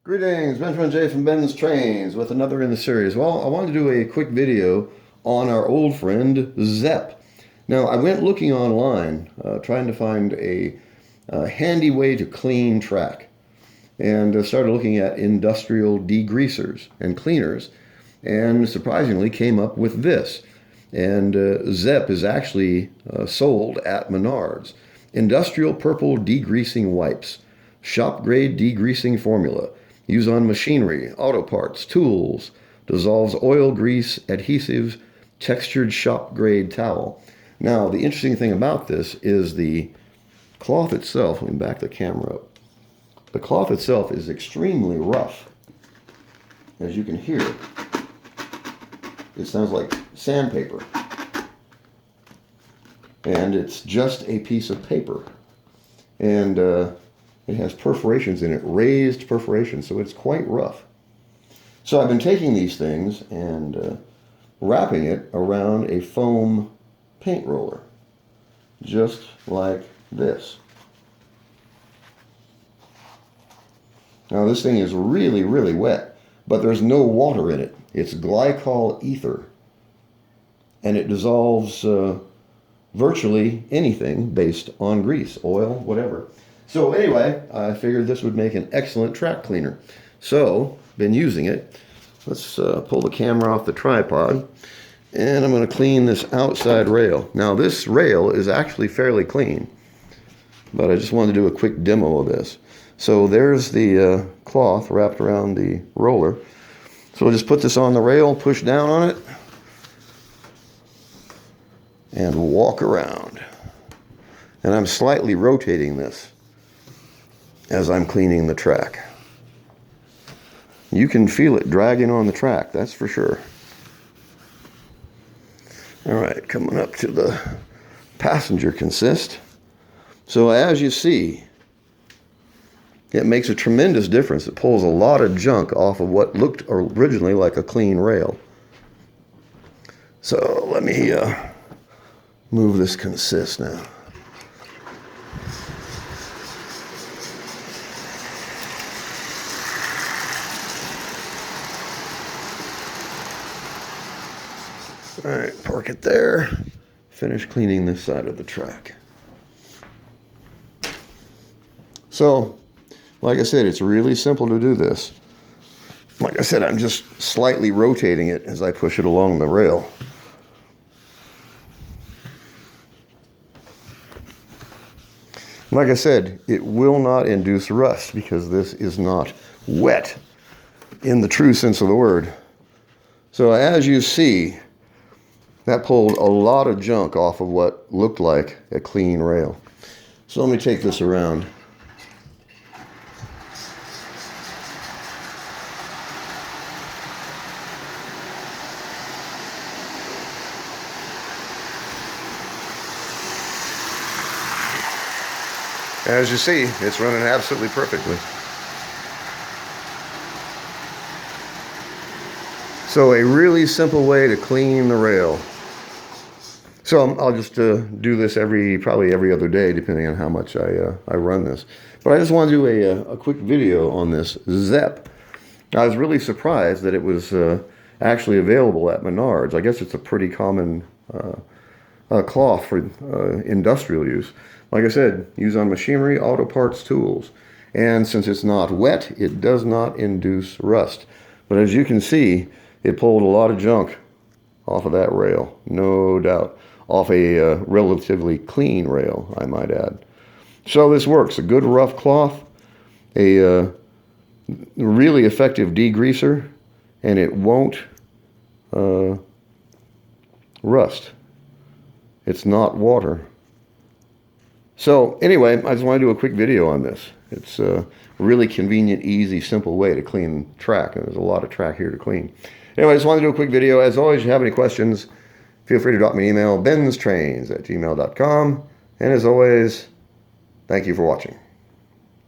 Greetings, Benjamin J from Benz Trainz with another in the series. Well, I wanted to do a quick video on our old friend Zepp. Now, I went looking online, trying to find a handy way to clean track, and started looking at industrial degreasers and cleaners, and surprisingly came up with this. And Zepp is actually sold at Menards. Industrial purple degreasing wipes, shop grade degreasing formula. Use on machinery, auto parts, tools, dissolves oil, grease, adhesives, textured shop grade towel. Now, the interesting thing about this is the cloth itself. Let me back the camera up. The cloth itself is extremely rough. As you can hear, it sounds like sandpaper. And it's just a piece of paper. And it has perforations in it, raised perforations, so it's quite rough. So I've been taking these things and wrapping it around a foam paint roller, just like this. Now this thing is really, really wet, but there's no water in it. It's glycol ether, and it dissolves virtually anything based on grease, oil, whatever. So anyway, I figured this would make an excellent track cleaner. So, been using it. Let's pull the camera off the tripod, and I'm going to clean this outside rail. Now this rail is actually fairly clean, but I just wanted to do a quick demo of this. So there's the cloth wrapped around the roller. So we'll just put this on the rail, push down on it, and walk around. And I'm slightly rotating this as I'm cleaning the track. You can feel it dragging on the track, that's for sure. All right, coming up to the passenger consist. So as you see, it makes a tremendous difference. It pulls a lot of junk off of what looked originally like a clean rail. So let me move this consist now. All right, park it there. Finish cleaning this side of the track. So, like I said, it's really simple to do this. Like I said, I'm just slightly rotating it as I push it along the rail. Like I said, it will not induce rust because this is not wet in the true sense of the word. So as you see, that pulled a lot of junk off of what looked like a clean rail. So let me take this around. As you see, it's running absolutely perfectly. So a really simple way to clean the rail. So I'll just do this probably every other day, depending on how much I run this. But I just want to do a quick video on this Zepp. I was really surprised that it was actually available at Menards. I guess it's a pretty common cloth for industrial use. Like I said, use on machinery, auto parts, tools. And since it's not wet, it does not induce rust. But as you can see, it pulled a lot of junk off of that rail, no doubt. Off a relatively clean rail, I might add. So this works. A good rough cloth, a really effective degreaser, and it won't rust. It's not water. So anyway, I just want to do a quick video on this. It's a really convenient, easy, simple way to clean track, and there's a lot of track here to clean. Anyway, I just want to do a quick video. As always, if you have any questions, feel free to drop me an email, BENZTRAINZ@gmail.com. And as always, thank you for watching.